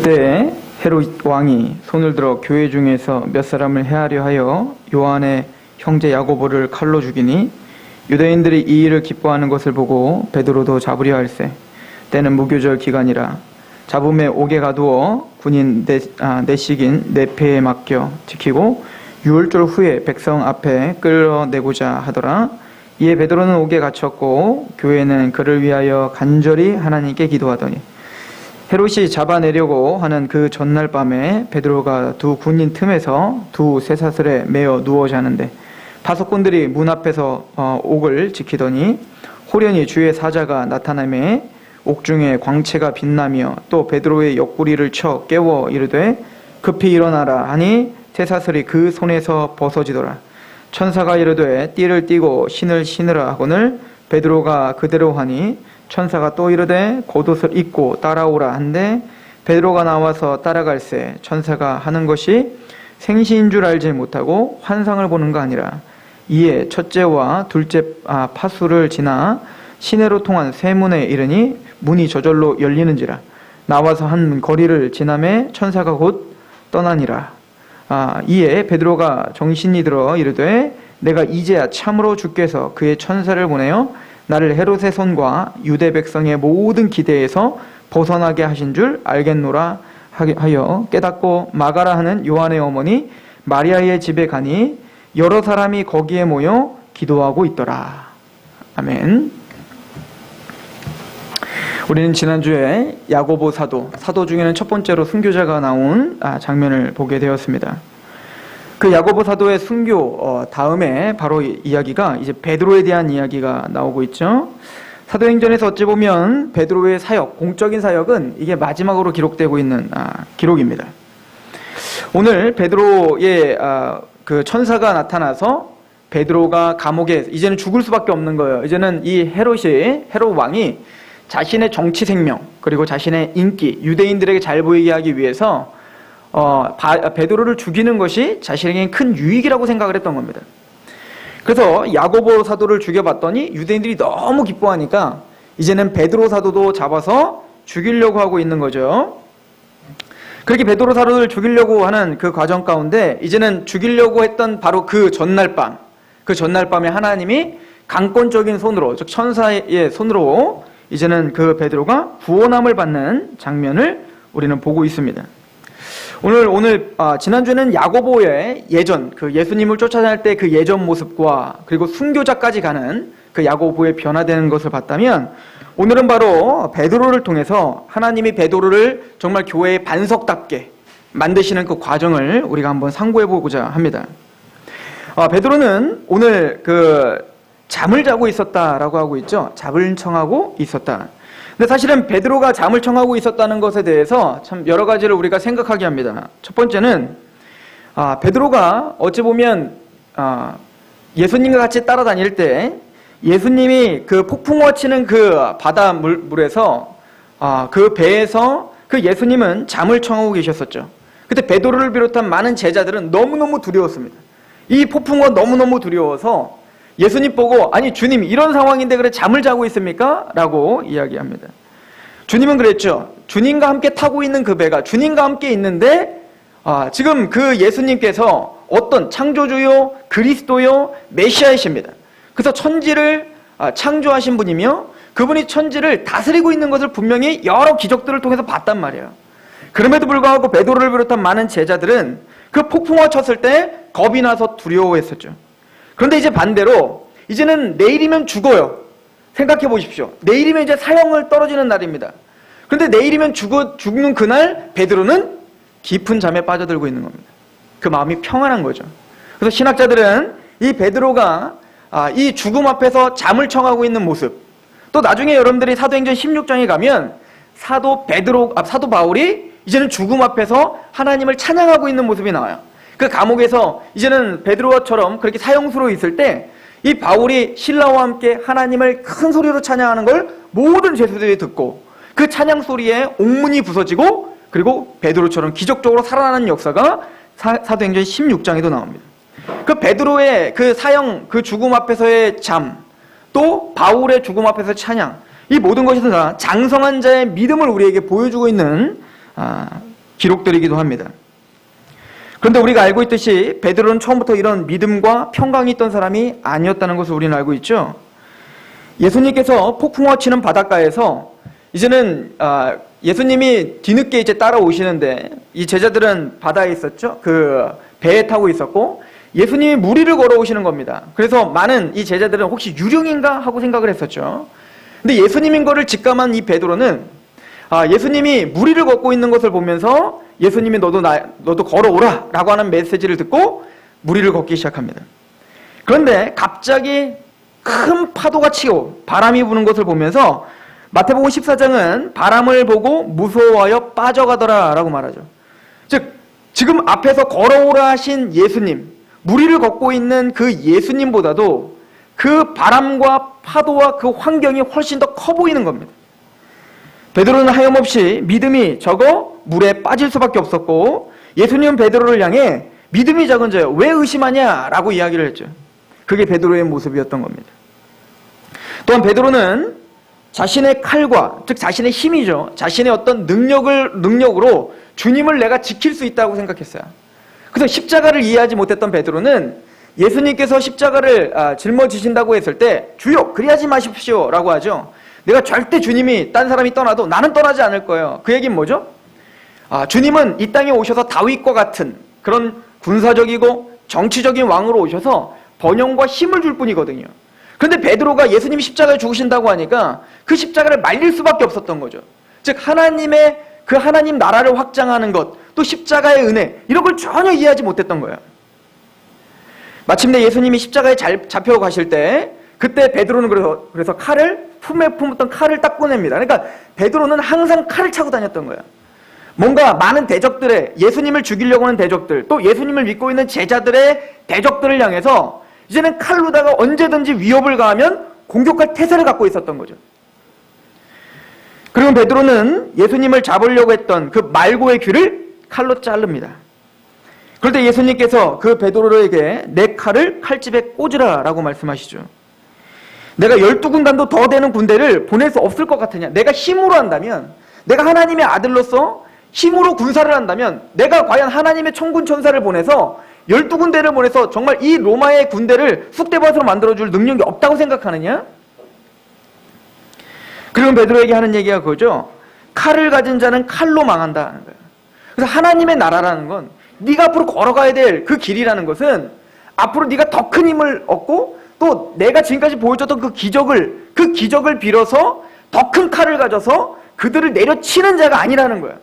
그때 헤롯 왕이 손을 들어 교회 중에서 몇 사람을 해하려 하여 요한의 형제 야고보를 칼로 죽이니 유대인들이 이 일을 기뻐하는 것을 보고 베드로도 잡으려 할세. 때는 무교절 기간이라 잡음에 옥에 가두어 군인 내식인 네페에 맡겨 지키고 유월절 후에 백성 앞에 끌어내고자 하더라. 이에 베드로는 옥에 갇혔고 교회는 그를 위하여 간절히 하나님께 기도하더니 헤롯이 잡아내려고 하는 그 전날 밤에 베드로가 두 군인 틈에서 두 쇠사슬에 매어 누워 자는데 파수꾼들이 문 앞에서 옥을 지키더니 호련히 주의 사자가 나타나매 옥중에 광채가 빛나며 또 베드로의 옆구리를 쳐 깨워 이르되 급히 일어나라 하니 쇠사슬이 그 손에서 벗어지더라. 천사가 이르되 띠를 띠고 신을 신으라 하거늘 베드로가 그대로 하니 천사가 또 이르되 겉옷을 입고 따라오라 한데 베드로가 나와서 따라갈새 천사가 하는 것이 생시인 줄 알지 못하고 환상을 보는 거 아니라 이에 첫째와 둘째 파수를 지나 시내로 통한 쇠문에 이르니 문이 저절로 열리는지라. 나와서 한 거리를 지나매 천사가 곧 떠나니라. 이에 베드로가 정신이 들어 이르되 내가 이제야 참으로 주께서 그의 천사를 보내어 나를 헤롯의 손과 유대 백성의 모든 기대에서 벗어나게 하신 줄 알겠노라 하여 깨닫고 마가라 하는 요한의 어머니 마리아의 집에 가니 여러 사람이 거기에 모여 기도하고 있더라. 아멘. 우리는 지난주에 야고보 사도 중에는 첫 번째로 순교자가 나온 장면을 보게 되었습니다. 그 야고보 사도의 순교 다음에 바로 이야기가 이제 베드로에 대한 이야기가 나오고 있죠. 사도행전에서 어찌 보면 베드로의 사역, 공적인 사역은 이게 마지막으로 기록되고 있는 기록입니다. 오늘 베드로의 그 천사가 나타나서 베드로가 감옥에 이제는 죽을 수밖에 없는 거예요. 이제는 이 헤롯 왕이 자신의 정치 생명 그리고 자신의 인기, 유대인들에게 잘 보이게 하기 위해서 베드로를 죽이는 것이 자신에게 큰 유익이라고 생각을 했던 겁니다. 그래서 야고보 사도를 죽여봤더니 유대인들이 너무 기뻐하니까 이제는 베드로 사도도 잡아서 죽이려고 하고 있는 거죠. 그렇게 베드로 사도를 죽이려고 하는 그 과정 가운데 이제는 죽이려고 했던 바로 그 전날 밤에 하나님이 강권적인 손으로, 즉 천사의 손으로 이제는 그 베드로가 구원함을 받는 장면을 우리는 보고 있습니다. 오늘 지난주에는 야고보의 예전, 그 예수님을 쫓아다닐 때 그 예전 모습과 그리고 순교자까지 가는 그 야고보의 변화되는 것을 봤다면 오늘은 바로 베드로를 통해서 하나님이 베드로를 정말 교회의 반석답게 만드시는 그 과정을 우리가 한번 상고해 보고자 합니다. 베드로는 오늘 잠을 자고 있었다라고 하고 있죠. 잠을 청하고 있었다. 근데 사실은 베드로가 잠을 청하고 있었다는 것에 대해서 참 여러 가지를 우리가 생각하게 합니다. 첫 번째는 베드로가 어찌 보면 예수님과 같이 따라다닐 때 예수님이 그 폭풍우가 치는 그 바닷물에서 그 배에서 그 예수님은 잠을 청하고 계셨었죠. 그때 베드로를 비롯한 많은 제자들은 너무너무 두려웠습니다. 이 폭풍우가 너무너무 두려워서 예수님 보고 아니 주님 이런 상황인데 그래 잠을 자고 있습니까? 라고 이야기합니다. 주님은 그랬죠. 주님과 함께 타고 있는 그 배가 주님과 함께 있는데 지금 그 예수님께서 어떤 창조주요 그리스도요 메시아이십니다. 그래서 천지를 창조하신 분이며 그분이 천지를 다스리고 있는 것을 분명히 여러 기적들을 통해서 봤단 말이에요. 그럼에도 불구하고 베드로를 비롯한 많은 제자들은 그 폭풍우가 쳤을 때 겁이 나서 두려워했었죠. 그런데 이제 반대로 이제는 내일이면 죽어요. 생각해 보십시오. 내일이면 이제 사형을 떨어지는 날입니다. 그런데 내일이면 죽는 그날 베드로는 깊은 잠에 빠져들고 있는 겁니다. 그 마음이 평안한 거죠. 그래서 신학자들은 이 베드로가 이 죽음 앞에서 잠을 청하고 있는 모습, 또 나중에 여러분들이 사도행전 16장에 가면 사도 바울이 이제는 죽음 앞에서 하나님을 찬양하고 있는 모습이 나와요. 그 감옥에서 이제는 베드로처럼 그렇게 사형수로 있을 때 이 바울이 신라와 함께 하나님을 큰 소리로 찬양하는 걸 모든 죄수들이 듣고 그 찬양 소리에 옥문이 부서지고 그리고 베드로처럼 기적적으로 살아나는 역사가 사도행전 16장에도 나옵니다. 그 베드로의 그 사형, 그 죽음 앞에서의 잠, 또 바울의 죽음 앞에서의 찬양, 이 모든 것이 다 장성한 자의 믿음을 우리에게 보여주고 있는 기록들이기도 합니다. 그런데 우리가 알고 있듯이 베드로는 처음부터 이런 믿음과 평강이 있던 사람이 아니었다는 것을 우리는 알고 있죠. 예수님께서 폭풍우가 치는 바닷가에서 이제는 예수님이 뒤늦게 이제 따라오시는데 이 제자들은 바다에 있었죠. 그 배에 타고 있었고 예수님이 물 위를 걸어오시는 겁니다. 그래서 많은 이 제자들은 혹시 유령인가 하고 생각을 했었죠. 근데 예수님인 거를 직감한 이 베드로는 예수님이 물 위를 걷고 있는 것을 보면서 예수님이 너도 걸어오라 라고 하는 메시지를 듣고 물 위를 걷기 시작합니다. 그런데 갑자기 큰 파도가 치고 바람이 부는 것을 보면서 마태복음 14장은 바람을 보고 무서워하여 빠져가더라 라고 말하죠. 즉 지금 앞에서 걸어오라 하신 예수님, 물 위를 걷고 있는 그 예수님보다도 그 바람과 파도와 그 환경이 훨씬 더 커 보이는 겁니다. 베드로는 하염없이 믿음이 적어 물에 빠질 수밖에 없었고 예수님은 베드로를 향해 믿음이 적은 자여 왜 의심하냐 라고 이야기를 했죠. 그게 베드로의 모습이었던 겁니다. 또한 베드로는 자신의 칼과 즉 자신의 힘이죠. 자신의 어떤 능력으로 주님을 내가 지킬 수 있다고 생각했어요. 그래서 십자가를 이해하지 못했던 베드로는 예수님께서 십자가를 짊어지신다고 했을 때 주여 그리하지 마십시오 라고 하죠. 내가 절대 주님이 딴 사람이 떠나도 나는 떠나지 않을 거예요. 그 얘기는 뭐죠? 주님은 이 땅에 오셔서 다윗과 같은 그런 군사적이고 정치적인 왕으로 오셔서 번영과 힘을 줄 뿐이거든요. 그런데 베드로가 예수님이 십자가에 죽으신다고 하니까 그 십자가를 말릴 수밖에 없었던 거죠. 즉 하나님의 그 하나님 나라를 확장하는 것, 또 십자가의 은혜 이런 걸 전혀 이해하지 못했던 거예요. 마침내 예수님이 십자가에 잡혀 가실 때 그때 베드로는 그래서 칼을 품에 품었던 칼을 딱 꺼냅니다. 그러니까 베드로는 항상 칼을 차고 다녔던 거예요. 뭔가 많은 대적들의 예수님을 죽이려고 하는 대적들, 또 예수님을 믿고 있는 제자들의 대적들을 향해서 이제는 칼로다가 언제든지 위협을 가하면 공격할 태세를 갖고 있었던 거죠. 그리고 베드로는 예수님을 잡으려고 했던 그 말고의 귀를 칼로 자릅니다. 그런데 예수님께서 그 베드로에게 내 칼을 칼집에 꽂으라 라고 말씀하시죠. 내가 12군단도 더 되는 군대를 보낼 수 없을 것 같으냐? 내가 힘으로 한다면, 내가 하나님의 아들로서 힘으로 군사를 한다면 내가 과연 하나님의 천군 천사를 보내서 12군대를 보내서 정말 이 로마의 군대를 쑥대밭으로 만들어줄 능력이 없다고 생각하느냐? 그리고 베드로에게 하는 얘기가 그거죠. 칼을 가진 자는 칼로 망한다는 거예요. 그래서 하나님의 나라라는 건 네가 앞으로 걸어가야 될 그 길이라는 것은 앞으로 네가 더 큰 힘을 얻고 또 내가 지금까지 보여줬던 그 기적을 빌어서 더 큰 칼을 가져서 그들을 내려치는 자가 아니라는 거예요.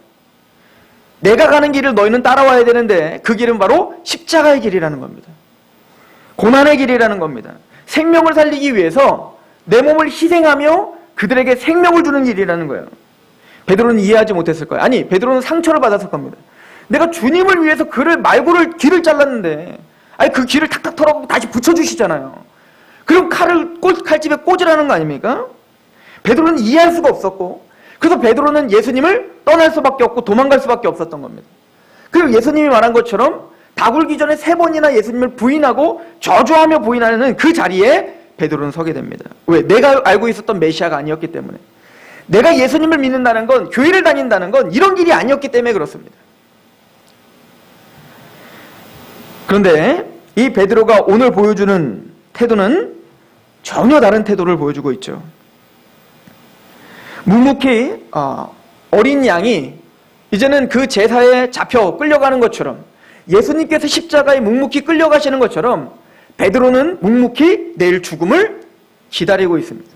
내가 가는 길을 너희는 따라와야 되는데 그 길은 바로 십자가의 길이라는 겁니다. 고난의 길이라는 겁니다. 생명을 살리기 위해서 내 몸을 희생하며 그들에게 생명을 주는 길이라는 거예요. 베드로는 이해하지 못했을 거예요. 아니, 베드로는 상처를 받았을 겁니다. 내가 주님을 위해서 길을 잘랐는데 아니 그 길을 탁탁 털어보고 다시 붙여주시잖아요. 그럼 칼집에 꽂으라는 거 아닙니까? 베드로는 이해할 수가 없었고 그래서 베드로는 예수님을 떠날 수밖에 없고 도망갈 수밖에 없었던 겁니다. 그리고 예수님이 말한 것처럼 다 굴기 전에 3번이나 예수님을 부인하고 저주하며 부인하는 그 자리에 베드로는 서게 됩니다. 왜? 내가 알고 있었던 메시아가 아니었기 때문에. 내가 예수님을 믿는다는 건, 교회를 다닌다는 건 이런 길이 아니었기 때문에 그렇습니다. 그런데 이 베드로가 오늘 보여주는 태도는 전혀 다른 태도를 보여주고 있죠. 묵묵히 어린 양이 이제는 그 제사에 잡혀 끌려가는 것처럼 예수님께서 십자가에 묵묵히 끌려가시는 것처럼 베드로는 묵묵히 내일 죽음을 기다리고 있습니다.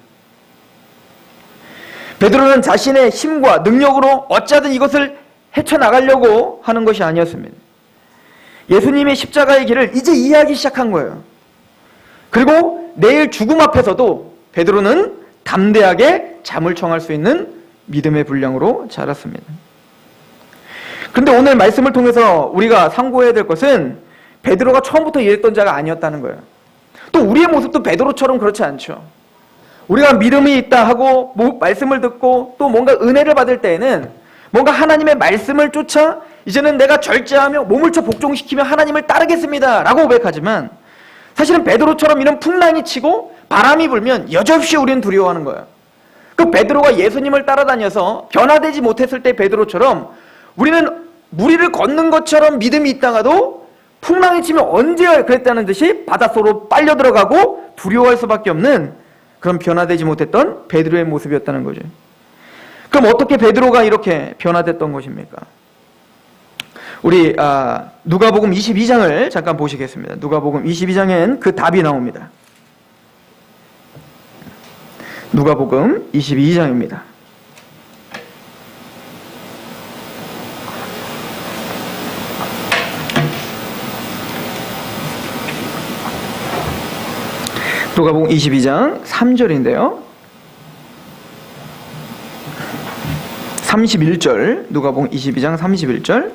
베드로는 자신의 힘과 능력으로 어쩌든 이것을 헤쳐나가려고 하는 것이 아니었습니다. 예수님의 십자가의 길을 이제 이해하기 시작한 거예요. 그리고 내일 죽음 앞에서도 베드로는 담대하게 잠을 청할 수 있는 믿음의 분량으로 자랐습니다. 그런데 오늘 말씀을 통해서 우리가 상고해야 될 것은 베드로가 처음부터 이랬던 자가 아니었다는 거예요. 또 우리의 모습도 베드로처럼 그렇지 않죠. 우리가 믿음이 있다 하고 말씀을 듣고 또 뭔가 은혜를 받을 때에는 뭔가 하나님의 말씀을 쫓아 이제는 내가 절제하며 몸을 쳐 복종시키며 하나님을 따르겠습니다 라고 고백하지만 사실은 베드로처럼 이런 풍랑이 치고 바람이 불면 여지없이 우리는 두려워하는 거예요. 그 베드로가 예수님을 따라다녀서 변화되지 못했을 때 베드로처럼 우리는 무리를 걷는 것처럼 믿음이 있다가도 풍랑이 치면 언제 그랬다는 듯이 바닷속으로 빨려 들어가고 두려워할 수밖에 없는 그런 변화되지 못했던 베드로의 모습이었다는 거죠. 그럼 어떻게 베드로가 이렇게 변화됐던 것입니까? 우리 누가복음 22장을 잠깐 보시겠습니다. 누가복음 22장엔 그 답이 나옵니다. 누가복음 22장입니다. 누가복음 22장 3절인데요. 31절, 누가복음 22장 31절.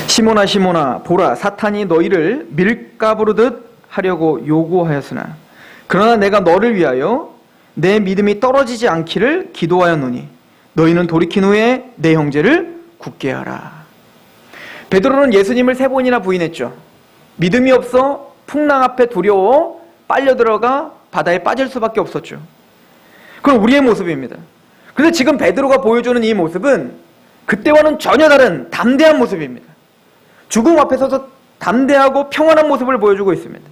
시몬아 시몬아 보라 사탄이 너희를 밀가부르듯 하려고 요구하였으나 그러나 내가 너를 위하여 내 믿음이 떨어지지 않기를 기도하였노니 너희는 돌이킨 후에 내 형제를 굳게 하라. 베드로는 예수님을 3번이나 부인했죠. 믿음이 없어 풍랑 앞에 두려워 빨려 들어가 바다에 빠질 수밖에 없었죠. 그건 우리의 모습입니다. 그런데 지금 베드로가 보여주는 이 모습은 그때와는 전혀 다른 담대한 모습입니다. 죽음 앞에 서서 담대하고 평안한 모습을 보여주고 있습니다.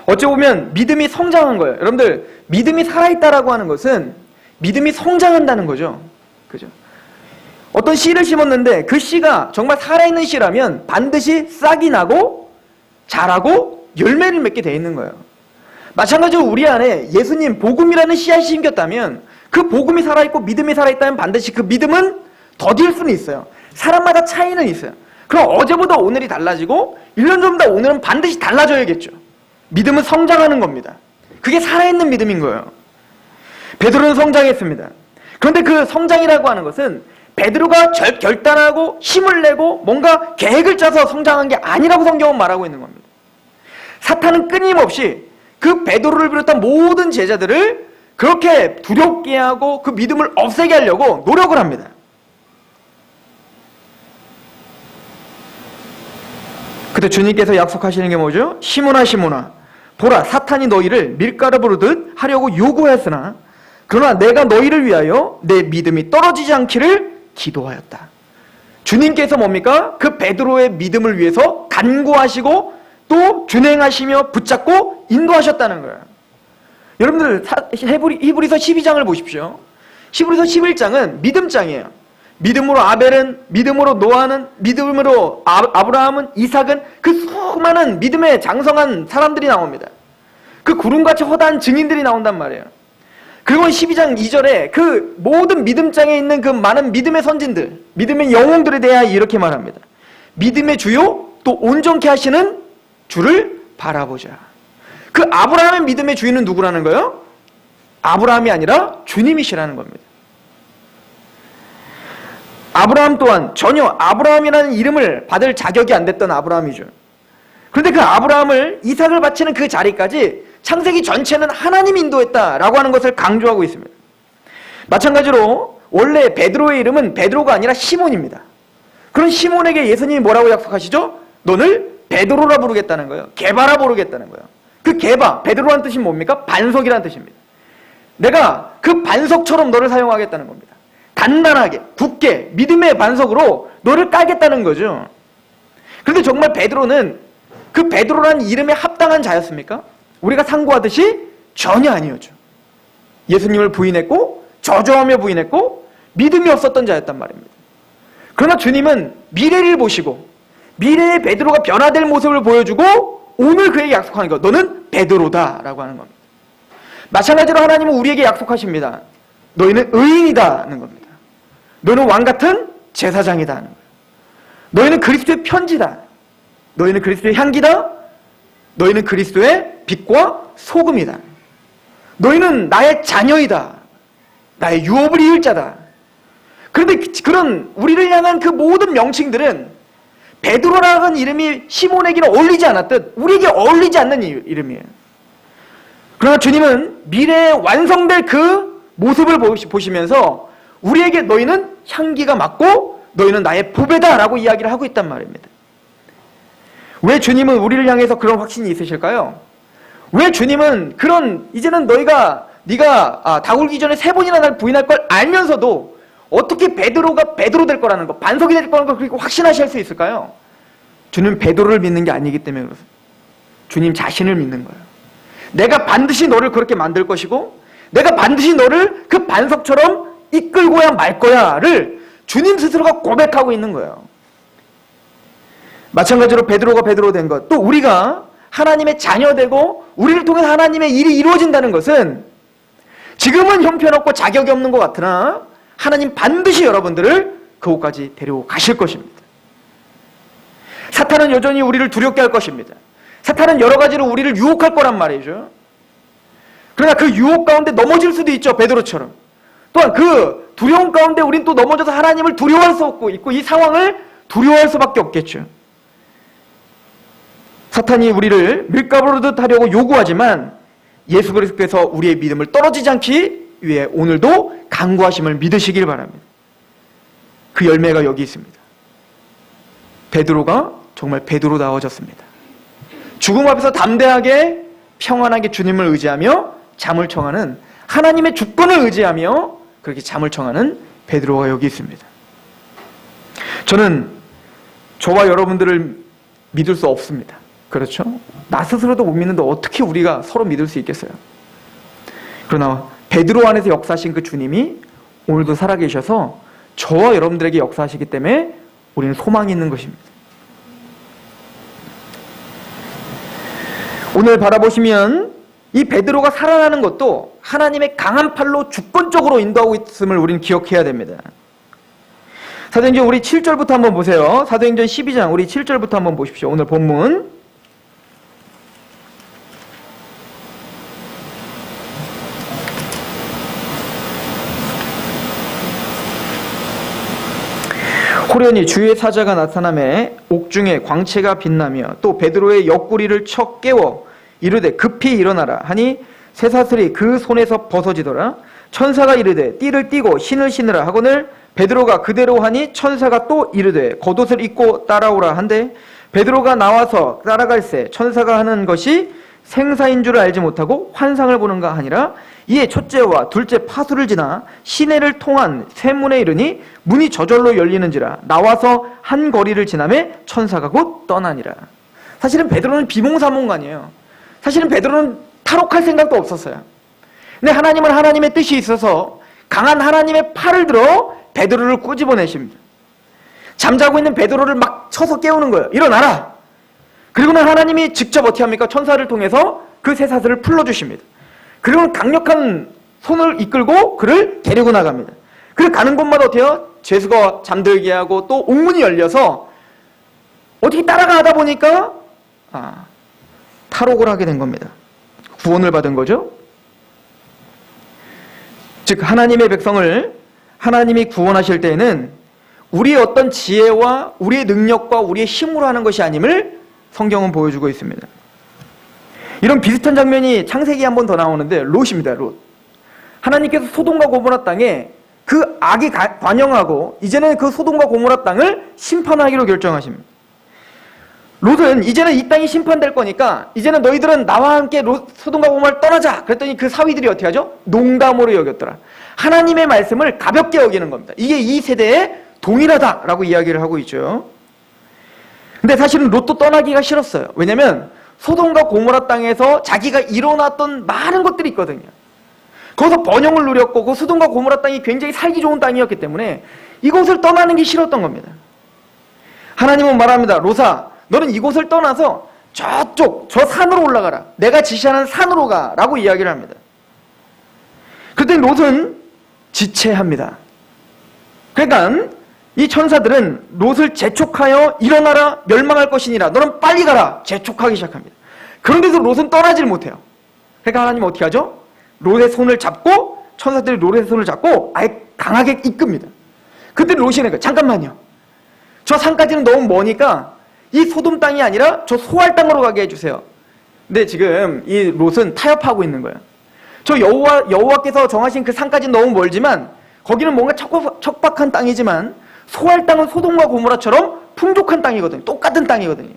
어찌 보면 믿음이 성장한 거예요. 여러분들, 믿음이 살아있다라고 하는 것은 믿음이 성장한다는 거죠. 그죠? 어떤 씨를 심었는데 그 씨가 정말 살아있는 씨라면 반드시 싹이 나고 자라고 열매를 맺게 돼 있는 거예요. 마찬가지로 우리 안에 예수님 복음이라는 씨앗이 심겼다면 그 복음이 살아있고 믿음이 살아있다면 반드시 그 믿음은 더딜 수는 있어요. 사람마다 차이는 있어요. 그럼 어제보다 오늘이 달라지고 1년 전보다 오늘은 반드시 달라져야겠죠. 믿음은 성장하는 겁니다. 그게 살아있는 믿음인 거예요. 베드로는 성장했습니다. 그런데 그 성장이라고 하는 것은 베드로가 결단하고 힘을 내고 뭔가 계획을 짜서 성장한 게 아니라고 성경은 말하고 있는 겁니다. 사탄은 끊임없이 그 베드로를 비롯한 모든 제자들을 그렇게 두렵게 하고 그 믿음을 없애게 하려고 노력을 합니다. 그때 주님께서 약속하시는 게 뭐죠? 시몬아 시몬아 보라 사탄이 너희를 밀가루 부르듯 하려고 요구하였으나 그러나 내가 너희를 위하여 내 믿음이 떨어지지 않기를 기도하였다. 주님께서 뭡니까? 그 베드로의 믿음을 위해서 간구하시고 또 준행하시며 붙잡고 인도하셨다는 거예요. 여러분들 히브리서 12장을 보십시오. 히브리서 11장은 믿음장이에요. 믿음으로 아벨은, 믿음으로 노아는, 믿음으로 아브라함은, 이삭은 그 수많은 믿음에 장성한 사람들이 나옵니다. 그 구름같이 허다한 증인들이 나온단 말이에요. 그리고 12장 2절에 그 모든 믿음장에 있는 그 많은 믿음의 선진들, 믿음의 영웅들에 대하여 이렇게 말합니다. 믿음의 주요 또 온전케 하시는 주를 바라보자. 그 아브라함의 믿음의 주인은 누구라는 거예요? 아브라함이 아니라 주님이시라는 겁니다. 아브라함 또한 전혀 아브라함이라는 이름을 받을 자격이 안 됐던 아브라함이죠. 그런데 그 아브라함을 이삭을 바치는 그 자리까지 창세기 전체는 하나님이 인도했다라고 하는 것을 강조하고 있습니다. 마찬가지로 원래 베드로의 이름은 베드로가 아니라 시몬입니다. 그런 시몬에게 예수님이 뭐라고 약속하시죠? 너를 베드로라 부르겠다는 거예요. 게바라 부르겠다는 거예요. 그 게바, 베드로라는 뜻이 뭡니까? 반석이라는 뜻입니다. 내가 그 반석처럼 너를 사용하겠다는 겁니다. 단단하게, 굳게, 믿음의 반석으로 너를 깔겠다는 거죠. 그런데 정말 베드로는 그 베드로라는 이름에 합당한 자였습니까? 우리가 상고하듯이 전혀 아니었죠. 예수님을 부인했고 저주하며 부인했고 믿음이 없었던 자였단 말입니다. 그러나 주님은 미래를 보시고 미래의 베드로가 변화될 모습을 보여주고 오늘 그에게 약속하는 것, 너는 베드로다라고 하는 겁니다. 마찬가지로 하나님은 우리에게 약속하십니다. 너희는 의인이다는 겁니다. 너는 왕같은 제사장이다는 거예요. 너희는 그리스도의 편지다. 너희는 그리스도의 향기다. 너희는 그리스도의 빛과 소금이다. 너희는 나의 자녀이다. 나의 유업을 이을 자다. 그런데 그런 우리를 향한 그 모든 명칭들은 베드로라는 이름이 시몬에게는 어울리지 않았듯 우리에게 어울리지 않는 이름이에요. 그러나 주님은 미래에 완성될 그 모습을 보시면서 우리에게 너희는 향기가 맞고 너희는 나의 보배다 라고 이야기를 하고 있단 말입니다. 왜 주님은 우리를 향해서 그런 확신이 있으실까요? 왜 주님은 이제는 네가 다 굴기 전에 3번이나 날 부인할 걸 알면서도 어떻게 베드로가 베드로 될 거라는 거, 반석이 될 거라는 걸 그렇게 확신하실 수 있을까요? 주님 베드로를 믿는 게 아니기 때문에 그렇습니다. 주님 자신을 믿는 거예요. 내가 반드시 너를 그렇게 만들 것이고 내가 반드시 너를 그 반석처럼 이끌고야 말 거야를 주님 스스로가 고백하고 있는 거예요. 마찬가지로 베드로가 베드로 된 것, 또 우리가 하나님의 자녀되고 우리를 통해 하나님의 일이 이루어진다는 것은 지금은 형편없고 자격이 없는 것 같으나 하나님 반드시 여러분들을 그곳까지 데리고 가실 것입니다. 사탄은 여전히 우리를 두렵게 할 것입니다. 사탄은 여러 가지로 우리를 유혹할 거란 말이죠. 그러나 그 유혹 가운데 넘어질 수도 있죠. 베드로처럼. 또한 그 두려움 가운데 우린 또 넘어져서 하나님을 두려워할 수 없고 있고 이 상황을 두려워할 수밖에 없겠죠. 사탄이 우리를 밀가루르듯 하려고 요구하지만 예수 그리스도께서 우리의 믿음을 떨어지지 않기 위해 오늘도 간구하심을 믿으시길 바랍니다. 그 열매가 여기 있습니다. 베드로가 정말 베드로다워졌습니다. 죽음 앞에서 담대하게 평안하게 주님을 의지하며 잠을 청하는, 하나님의 주권을 의지하며 그렇게 잠을 청하는 베드로가 여기 있습니다. 저는 저와 여러분들을 믿을 수 없습니다. 그렇죠? 나 스스로도 못 믿는데 어떻게 우리가 서로 믿을 수 있겠어요? 그러나 베드로 안에서 역사하신 그 주님이 오늘도 살아계셔서 저와 여러분들에게 역사하시기 때문에 우리는 소망이 있는 것입니다. 오늘 바라보시면 이 베드로가 살아나는 것도 하나님의 강한 팔로 주권적으로 인도하고 있음을 우리는 기억해야 됩니다. 사도행전 우리 7절부터 한번 보세요. 사도행전 12장 우리 7절부터 한번 보십시오. 오늘 본문. 호련히 주의 사자가 나타나매 옥중에 광채가 빛나며 또 베드로의 옆구리를 쳐 깨워 이르되 급히 일어나라 하니 쇠사슬이 그 손에서 벗어지더라. 천사가 이르되 띠를 띠고 신을 신으라 하거늘 베드로가 그대로 하니 천사가 또 이르되 겉옷을 입고 따라오라 한데 베드로가 나와서 따라갈새 천사가 하는 것이 생사인 줄 알지 못하고 환상을 보는가 하니라. 이에 첫째와 둘째 파수를 지나 시내를 통한 쇠문에 이르니 문이 저절로 열리는지라. 나와서 한 거리를 지나매 천사가 곧 떠나니라. 사실은 베드로는 비몽사몽간이에요. 사실은 베드로는 탈옥할 생각도 없었어요. 근데 하나님은 하나님의 뜻이 있어서 강한 하나님의 팔을 들어 베드로를 꼬집어내십니다. 잠자고 있는 베드로를 막 쳐서 깨우는 거예요. 일어나라. 그리고는 하나님이 직접 어떻게 합니까? 천사를 통해서 그 쇠사슬을 풀어주십니다. 그리고는 강력한 손을 이끌고 그를 데리고 나갑니다. 그를 가는 곳마다 어때요? 죄수가 잠들게 하고 또 옥문이 열려서 어떻게 따라가다 보니까 탈옥을 하게 된 겁니다. 구원을 받은 거죠. 즉 하나님의 백성을 하나님이 구원하실 때에는 우리의 어떤 지혜와 우리의 능력과 우리의 힘으로 하는 것이 아님을 성경은 보여주고 있습니다. 이런 비슷한 장면이 창세기에 한 번 더 나오는데 롯입니다. 롯. 하나님께서 소돔과 고모라 땅에 그 악이 관영하고 이제는 그 소돔과 고모라 땅을 심판하기로 결정하십니다. 롯은 이제는 이 땅이 심판될 거니까 이제는 너희들은 나와 함께 소돔과 고모라를 떠나자. 그랬더니 그 사위들이 어떻게 하죠? 농담으로 여겼더라. 하나님의 말씀을 가볍게 여기는 겁니다. 이게 이 세대에 동일하다라고 이야기를 하고 있죠. 근데 사실은 롯도 떠나기가 싫었어요. 왜냐면 소돔과 고모라 땅에서 자기가 이뤄놨던 많은 것들이 있거든요. 거기서 번영을 누렸고 그 소돔과 고모라 땅이 굉장히 살기 좋은 땅이었기 때문에 이곳을 떠나는 게 싫었던 겁니다. 하나님은 말합니다. 롯아, 너는 이곳을 떠나서 저쪽 저 산으로 올라가라. 내가 지시하는 산으로 가라고 이야기를 합니다. 그때 롯은 지체합니다. 그러니까 이 천사들은 롯을 재촉하여 일어나라 멸망할 것이니라. 너는 빨리 가라. 재촉하기 시작합니다. 그런데도 롯은 떠나질 못해요. 그러니까 하나님은 어떻게 하죠? 롯의 손을 잡고 천사들이 롯의 손을 잡고 아예 강하게 이끕니다. 그때 롯이 그러니까 잠깐만요. 저 산까지는 너무 머니까 이 소돔 땅이 아니라 저 소알 땅으로 가게 해주세요. 근데 지금 이 롯은 타협하고 있는 거예요. 저 여호와께서 정하신 그 산까지는 너무 멀지만 거기는 뭔가 척박한 땅이지만 소알 땅은 소돔과 고모라처럼 풍족한 땅이거든요. 똑같은 땅이거든요.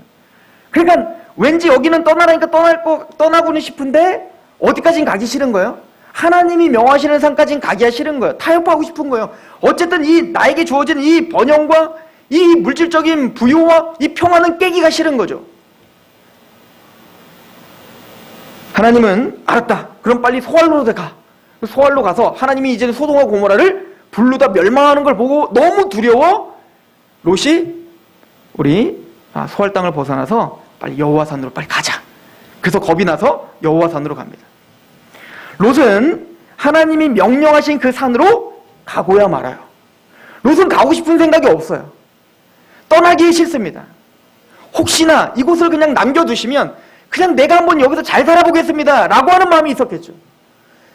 그러니까 왠지 여기는 떠나라니까 떠나고는 싶은데 어디까지는 가기 싫은 거예요. 하나님이 명하시는 산까지는 가기가 싫은 거예요. 타협하고 싶은 거예요. 어쨌든 이 나에게 주어진 이 번영과 이 물질적인 부유와 이 평화는 깨기가 싫은 거죠. 하나님은 알았다. 그럼 빨리 소알로 가. 소알로 가서 하나님이 이제는 소돔과 고모라를 불로 다 멸망하는 걸 보고 너무 두려워 롯이 우리 소알 땅을 벗어나서 빨리 여호와 산으로 빨리 가자. 그래서 겁이 나서 여호와 산으로 갑니다. 롯은 하나님이 명령하신 그 산으로 가고야 말아요. 롯은 가고 싶은 생각이 없어요. 떠나기 싫습니다. 혹시나 이곳을 그냥 남겨두시면 그냥 내가 한번 여기서 잘 살아보겠습니다 라고 하는 마음이 있었겠죠.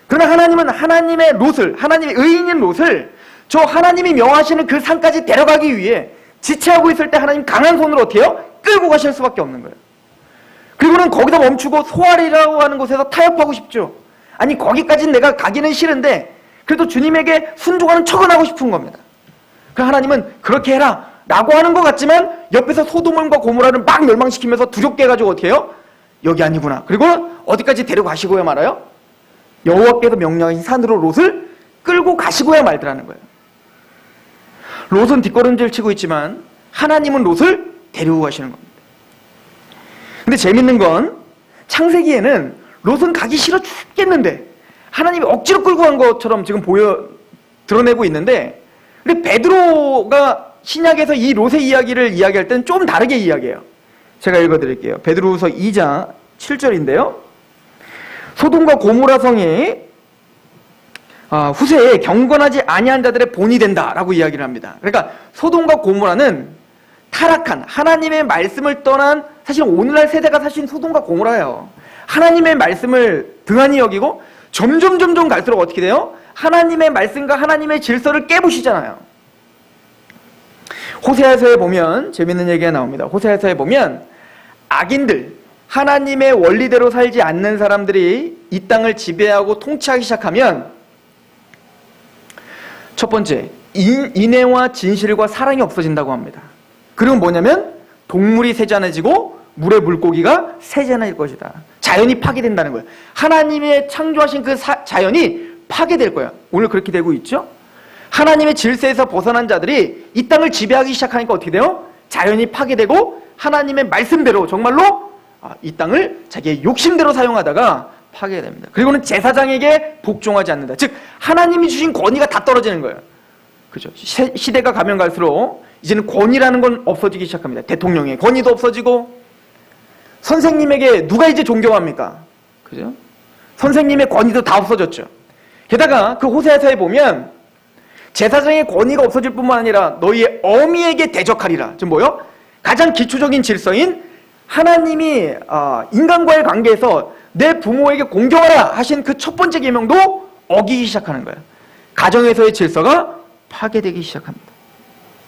그러나 하나님은 하나님의 롯을, 하나님의 의인인 롯을 저 하나님이 명하시는 그 산까지 데려가기 위해 지체하고 있을 때 하나님 강한 손으로 어떻게 해요? 끌고 가실 수밖에 없는 거예요. 그리고는 거기서 멈추고 소알이라고 하는 곳에서 타협하고 싶죠. 아니 거기까지는 내가 가기는 싫은데 그래도 주님에게 순종하는 척은 하고 싶은 겁니다. 그 하나님은 그렇게 해라 라고 하는 것 같지만 옆에서 소돔과 고모라를 막 멸망시키면서 두렵게 해가지고 어떻게 해요? 여기 아니구나. 그리고 어디까지 데려가시고야 말아요? 여호와께서 명령하신 산으로 롯을 끌고 가시고야 말더라는 거예요. 롯은 뒷걸음질 치고 있지만 하나님은 롯을 데리고 가시는 겁니다. 근데 재밌는 건 창세기에는 롯은 가기 싫어 죽겠는데 하나님이 억지로 끌고 간 것처럼 지금 드러내고 있는데 근데 베드로가 신약에서 이 롯의 이야기를 이야기할 때는 좀 다르게 이야기해요. 제가 읽어드릴게요. 베드로후서 2장 7절인데요. 소돔과 고모라 성이 후세에 경건하지 아니한 자들의 본이 된다라고 이야기를 합니다. 그러니까 소돔과 고모라는 타락한 하나님의 말씀을 떠난 사실 오늘날 세대가 사실 소돔과 고모라예요. 하나님의 말씀을 등한히 여기고 점점 갈수록 어떻게 돼요? 하나님의 말씀과 하나님의 질서를 깨부시잖아요. 호세아서에 보면 재밌는 얘기가 나옵니다. 호세아서에 보면 악인들, 하나님의 원리대로 살지 않는 사람들이 이 땅을 지배하고 통치하기 시작하면 첫 번째, 인애와 진실과 사랑이 없어진다고 합니다. 그리고 뭐냐면 동물이 세잔해지고 물의 물고기가 세잔해질 것이다. 자연이 파괴된다는 거예요. 하나님의 창조하신 그 자연이 파괴될 거예요. 오늘 그렇게 되고 있죠? 하나님의 질서에서 벗어난 자들이 이 땅을 지배하기 시작하니까 어떻게 돼요? 자연이 파괴되고 하나님의 말씀대로 정말로 이 땅을 자기의 욕심대로 사용하다가 파괴됩니다. 그리고는 제사장에게 복종하지 않는다. 즉 하나님이 주신 권위가 다 떨어지는 거예요. 그죠? 시대가 가면 갈수록 이제는 권위라는 건 없어지기 시작합니다. 대통령의 권위도 없어지고 선생님에게 누가 이제 존경합니까? 그죠? 선생님의 권위도 다 없어졌죠. 게다가 그 호세아서에 보면 제사장의 권위가 없어질 뿐만 아니라 너희의 어미에게 대적하리라. 지금 뭐요? 가장 기초적인 질서인 하나님이 인간과의 관계에서 내 부모에게 공경하라 하신 그 첫 번째 계명도 어기기 시작하는 거예요. 가정에서의 질서가 파괴되기 시작합니다.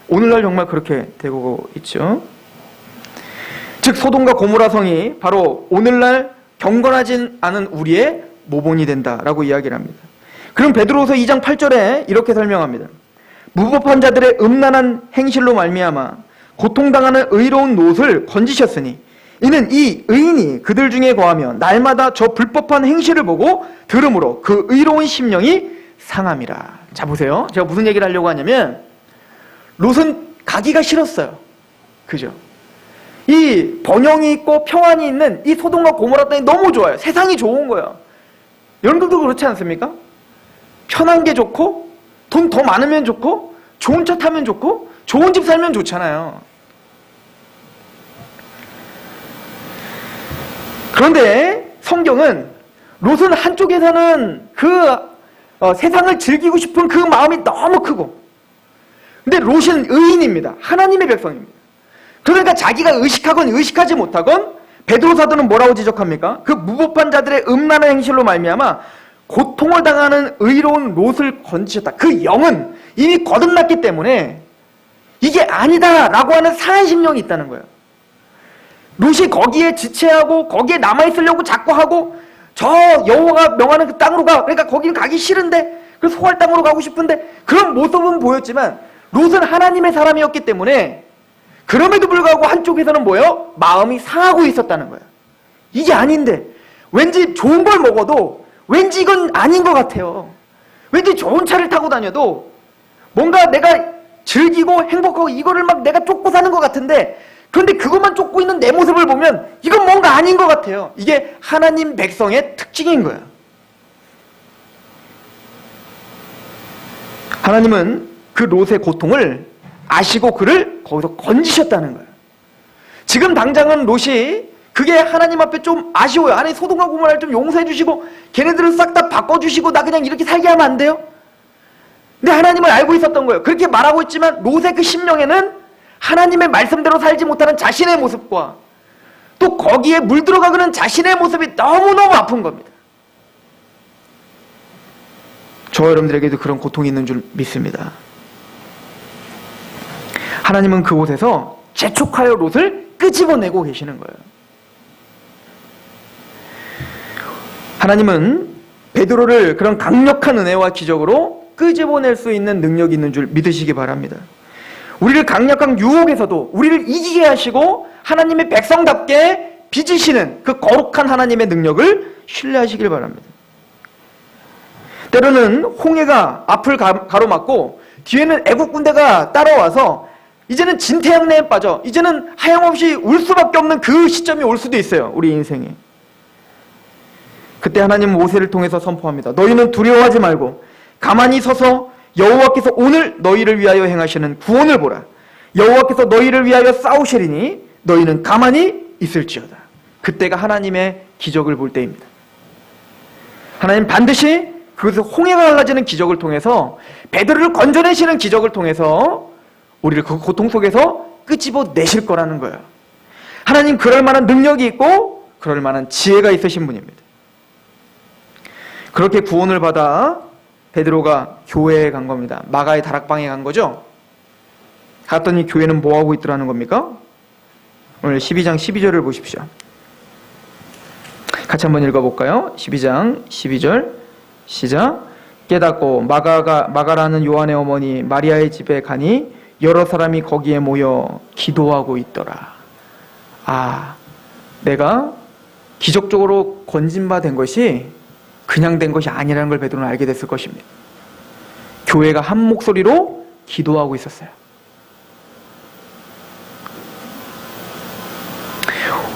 오늘날 정말 그렇게 되고 있죠. 즉 소돔과 고모라 성이 바로 오늘날 경건하진 않은 우리의 모본이 된다라고 이야기를 합니다. 그럼 베드로후서 2장 8절에 이렇게 설명합니다. 무법한 자들의 음란한 행실로 말미암아 고통당하는 의로운 롯을 건지셨으니 이는 이 의인이 그들 중에 거하며 날마다 저 불법한 행실을 보고 들음으로 그 의로운 심령이 상함이라. 자 보세요. 제가 무슨 얘기를 하려고 하냐면 롯은 가기가 싫었어요. 그죠? 이 번영이 있고 평안이 있는 이 소돔과 고모라 땅이 너무 좋아요. 세상이 좋은 거예요. 여러분들도 그렇지 않습니까? 편한 게 좋고 돈 더 많으면 좋고 좋은 차 타면 좋고 좋은 집 살면 좋잖아요. 그런데 성경은 롯은 한쪽에서는 세상을 즐기고 싶은 그 마음이 너무 크고 근데 롯은 의인입니다. 하나님의 백성입니다. 그러니까 자기가 의식하건 의식하지 못하건 베드로 사도는 뭐라고 지적합니까? 그 무법한 자들의 음란한 행실로 말미암아 고통을 당하는 의로운 롯을 건지셨다. 그 영은 이미 거듭났기 때문에 이게 아니다라고 하는 상한 심령이 있다는 거예요. 롯이 거기에 지체하고 거기에 남아있으려고 자꾸 하고 저 여호와가 명하는 그 땅으로 가. 그러니까 거기는 가기 싫은데 그 소알 땅으로 가고 싶은데 그런 모습은 보였지만 롯은 하나님의 사람이었기 때문에 그럼에도 불구하고 한쪽에서는 마음이 상하고 있었다는 거예요. 이게 아닌데 왠지 좋은 걸 먹어도 왠지 이건 아닌 것 같아요. 왠지 좋은 차를 타고 다녀도 뭔가 내가 즐기고 행복하고 이거를 막 내가 쫓고 사는 것 같은데, 그런데 그것만 쫓고 있는 내 모습을 보면 이건 뭔가 아닌 것 같아요. 이게 하나님 백성의 특징인 거예요. 하나님은 그 롯의 고통을 아시고 그를 거기서 건지셨다는 거예요. 지금 당장은 롯이 그게 하나님 앞에 좀 아쉬워요. 아니, 소돔과 고모라를 좀 용서해 주시고 걔네들을 싹 다 바꿔주시고 나 그냥 이렇게 살게 하면 안 돼요? 근데 하나님을 알고 있었던 거예요. 그렇게 말하고 있지만 롯의 그 심령에는 하나님의 말씀대로 살지 못하는 자신의 모습과 또 거기에 물들어가는 자신의 모습이 너무너무 아픈 겁니다. 저와 여러분들에게도 그런 고통이 있는 줄 믿습니다. 하나님은 그곳에서 재촉하여 롯을 끄집어내고 계시는 거예요. 하나님은 베드로를 그런 강력한 은혜와 기적으로 끄집어낼 수 있는 능력이 있는 줄 믿으시기 바랍니다. 우리를 강력한 유혹에서도 우리를 이기게 하시고 하나님의 백성답게 빚으시는 그 거룩한 하나님의 능력을 신뢰하시길 바랍니다. 때로는 홍해가 앞을 가로막고 뒤에는 애국 군대가 따라와서 이제는 진퇴양내에 빠져 이제는 하염없이 울 수밖에 없는 그 시점이 올 수도 있어요. 우리 인생에. 그때 하나님은 모세를 통해서 선포합니다. 너희는 두려워하지 말고 가만히 서서 여호와께서 오늘 너희를 위하여 행하시는 구원을 보라. 여호와께서 너희를 위하여 싸우시리니 너희는 가만히 있을지어다. 그때가 하나님의 기적을 볼 때입니다. 하나님 반드시 그것을 홍해가 갈라지는 기적을 통해서 베드로를 건져내시는 기적을 통해서 우리를 그 고통 속에서 끄집어 내실 거라는 거예요. 하나님 그럴 만한 능력이 있고 그럴 만한 지혜가 있으신 분입니다. 그렇게 구원을 받아 베드로가 교회에 간 겁니다. 마가의 다락방에 간 거죠. 갔더니 교회는 뭐하고 있더라는 겁니까? 오늘 12장 12절을 보십시오. 같이 한번 읽어볼까요? 12장 12절 시작. 깨닫고 마가라는 요한의 어머니 마리아의 집에 가니 여러 사람이 거기에 모여 기도하고 있더라. 아, 내가 기적적으로 건진받은 것이 그냥 된 것이 아니라는 걸 베드로는 알게 됐을 것입니다. 교회가 한 목소리로 기도하고 있었어요.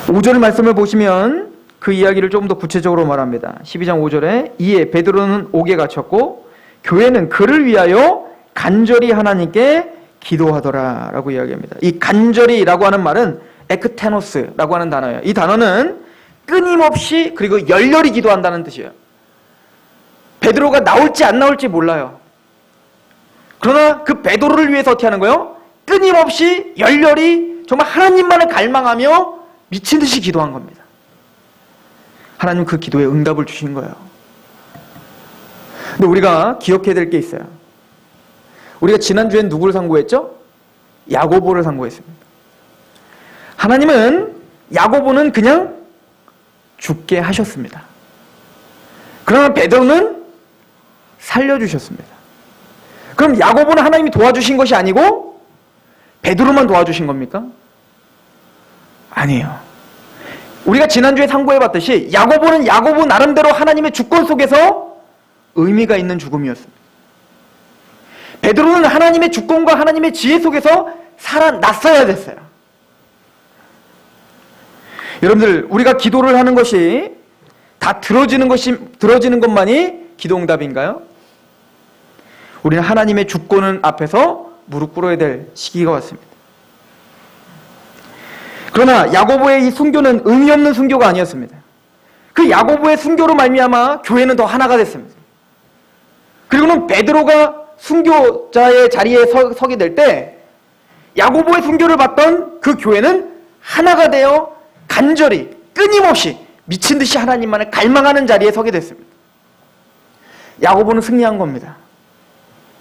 5절 말씀을 보시면 그 이야기를 조금 더 구체적으로 말합니다. 12장 5절에 이에 베드로는 옥에 갇혔고 교회는 그를 위하여 간절히 하나님께 기도하더라 라고 이야기합니다. 이 간절히라고 하는 말은 에크테노스라고 하는 단어예요. 이 단어는 끊임없이 그리고 열렬히 기도한다는 뜻이에요. 베드로가 나올지 안 나올지 몰라요. 그러나 그 베드로를 위해서 어떻게 하는 거예요? 끊임없이 열렬히 정말 하나님만을 갈망하며 미친 듯이 기도한 겁니다. 하나님 그 기도에 응답을 주신 거예요. 근데 우리가 기억해야 될 게 있어요. 우리가 지난주엔 누구를 상고했죠? 야고보를 상고했습니다. 하나님은 야고보는 그냥 죽게 하셨습니다. 그러나 베드로는 살려주셨습니다. 그럼 야고보는 하나님이 도와주신 것이 아니고 베드로만 도와주신 겁니까? 아니에요. 우리가 지난주에 상고해봤듯이 야고보는 야고보 나름대로 하나님의 주권 속에서 의미가 있는 죽음이었습니다. 베드로는 하나님의 주권과 하나님의 지혜 속에서 살아났어야 됐어요. 여러분들, 우리가 기도를 하는 것이 다 들어지는 것만이 기도응답인가요? 우리는 하나님의 주권 앞에서 무릎 꿇어야 될 시기가 왔습니다. 그러나 야고보의 이 순교는 의미 없는 순교가 아니었습니다. 그 야고보의 순교로 말미암아 교회는 더 하나가 됐습니다. 그리고는 베드로가 순교자의 자리에 서게 될 때 야고보의 순교를 받던 그 교회는 하나가 되어 간절히 끊임없이 미친 듯이 하나님만을 갈망하는 자리에 서게 됐습니다. 야고보는 승리한 겁니다.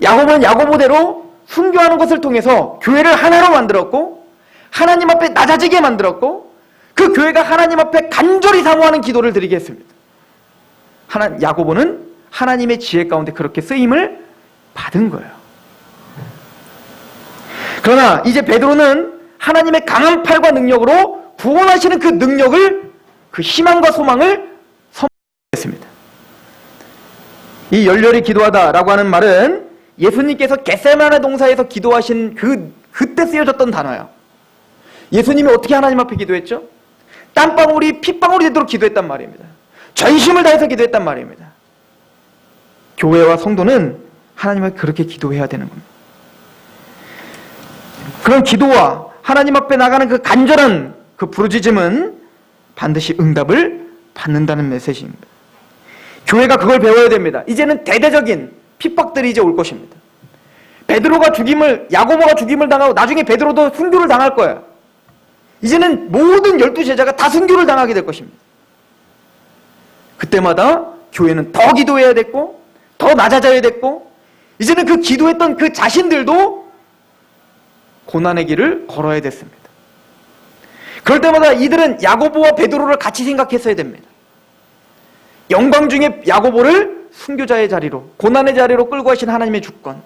야고보는 야고보대로 순교하는 것을 통해서 교회를 하나로 만들었고 하나님 앞에 낮아지게 만들었고 그 교회가 하나님 앞에 간절히 사모하는 기도를 드리게 했습니다. 야고보는 하나님의 지혜 가운데 그렇게 쓰임을 받은 거예요. 그러나 이제 베드로는 하나님의 강한 팔과 능력으로 구원하시는 그 능력을, 그 희망과 소망을 선포했습니다. 이 열렬히 기도하다라고 하는 말은 예수님께서 겟세마네 동산에서 기도하신 그때 쓰여졌던 단어예요. 예수님이 어떻게 하나님 앞에 기도했죠? 땀방울이 핏방울이 되도록 기도했단 말입니다. 전심을 다해서 기도했단 말입니다. 교회와 성도는 하나님 앞에 그렇게 기도해야 되는 겁니다. 그런 기도와 하나님 앞에 나가는 그 간절한 그 부르짖음은 반드시 응답을 받는다는 메시지입니다. 교회가 그걸 배워야 됩니다. 이제는 대대적인 핍박들이 이제 올 것입니다. 야고보가 죽임을 당하고 나중에 베드로도 순교를 당할 거예요. 이제는 모든 12제자가 다 순교를 당하게 될 것입니다. 그때마다 교회는 더 기도해야 됐고 더 낮아져야 됐고 이제는 그 기도했던 그 자신들도 고난의 길을 걸어야 됐습니다. 그럴 때마다 이들은 야고보와 베드로를 같이 생각했어야 됩니다. 영광 중에 야고보를 순교자의 자리로, 고난의 자리로 끌고 가신 하나님의 주권.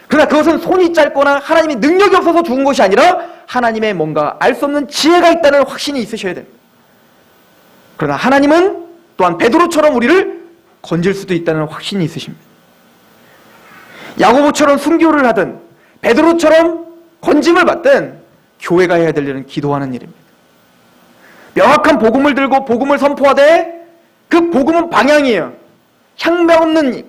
그러나 그것은 손이 짧거나 하나님의 능력이 없어서 죽은 것이 아니라 하나님의 뭔가 알 수 없는 지혜가 있다는 확신이 있으셔야 됩니다. 그러나 하나님은 또한 베드로처럼 우리를 건질 수도 있다는 확신이 있으십니다. 야고보처럼 순교를 하든 베드로처럼 건짐을 받든 교회가 해야 될 일은 기도하는 일입니다. 명확한 복음을 들고 복음을 선포하되 그 복음은 방향이에요. 향명 없는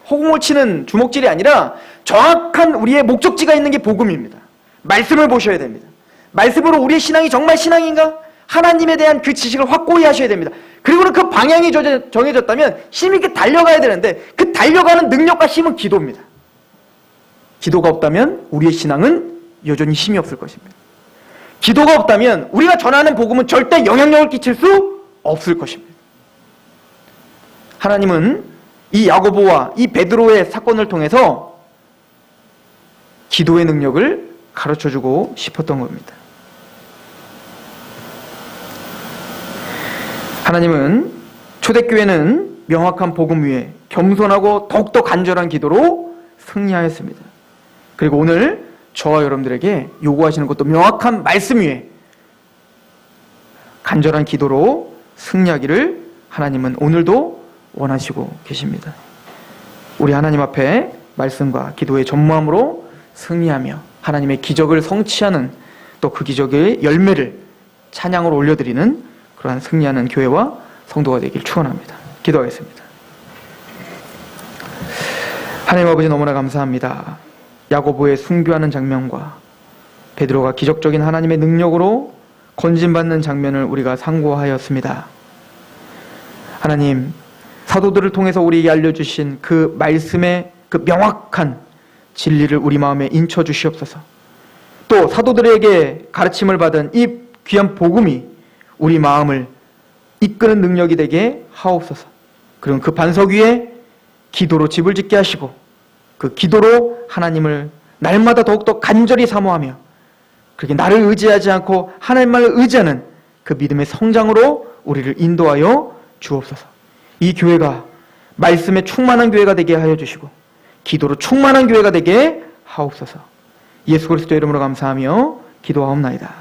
허공을 치는 주먹질이 아니라 정확한 우리의 목적지가 있는 게 복음입니다. 말씀을 보셔야 됩니다. 말씀으로 우리의 신앙이 정말 신앙인가? 하나님에 대한 그 지식을 확고히 하셔야 됩니다. 그리고는 그 방향이 정해졌다면 힘있게 달려가야 되는데 그 달려가는 능력과 힘은 기도입니다. 기도가 없다면 우리의 신앙은 여전히 힘이 없을 것입니다. 기도가 없다면 우리가 전하는 복음은 절대 영향력을 끼칠 수 없을 것입니다. 하나님은 이 야고보와 이 베드로의 사건을 통해서 기도의 능력을 가르쳐주고 싶었던 겁니다. 하나님은 초대교회는 명확한 복음 위에 겸손하고 더욱더 간절한 기도로 승리하였습니다. 그리고 오늘 저와 여러분들에게 요구하시는 것도 명확한 말씀 위에 간절한 기도로 승리하기를 하나님은 오늘도 원하시고 계십니다. 우리 하나님 앞에 말씀과 기도의 전무함으로 승리하며 하나님의 기적을 성취하는 또 그 기적의 열매를 찬양으로 올려드리는 그러한 승리하는 교회와 성도가 되길 축원합니다. 기도하겠습니다. 하나님 아버지 너무나 감사합니다. 야고보의 순교하는 장면과 베드로가 기적적인 하나님의 능력으로 건진받는 장면을 우리가 상고하였습니다. 하나님, 사도들을 통해서 우리에게 알려주신 그 말씀의 그 명확한 진리를 우리 마음에 인쳐 주시옵소서. 또 사도들에게 가르침을 받은 이 귀한 복음이 우리 마음을 이끄는 능력이 되게 하옵소서. 그리고 그 반석 위에 기도로 집을 짓게 하시고 그 기도로 하나님을 날마다 더욱더 간절히 사모하며 그렇게 나를 의지하지 않고 하나님만을 의지하는 그 믿음의 성장으로 우리를 인도하여 주옵소서. 이 교회가 말씀에 충만한 교회가 되게 하여 주시고 기도로 충만한 교회가 되게 하옵소서. 예수 그리스도의 이름으로 감사하며 기도하옵나이다.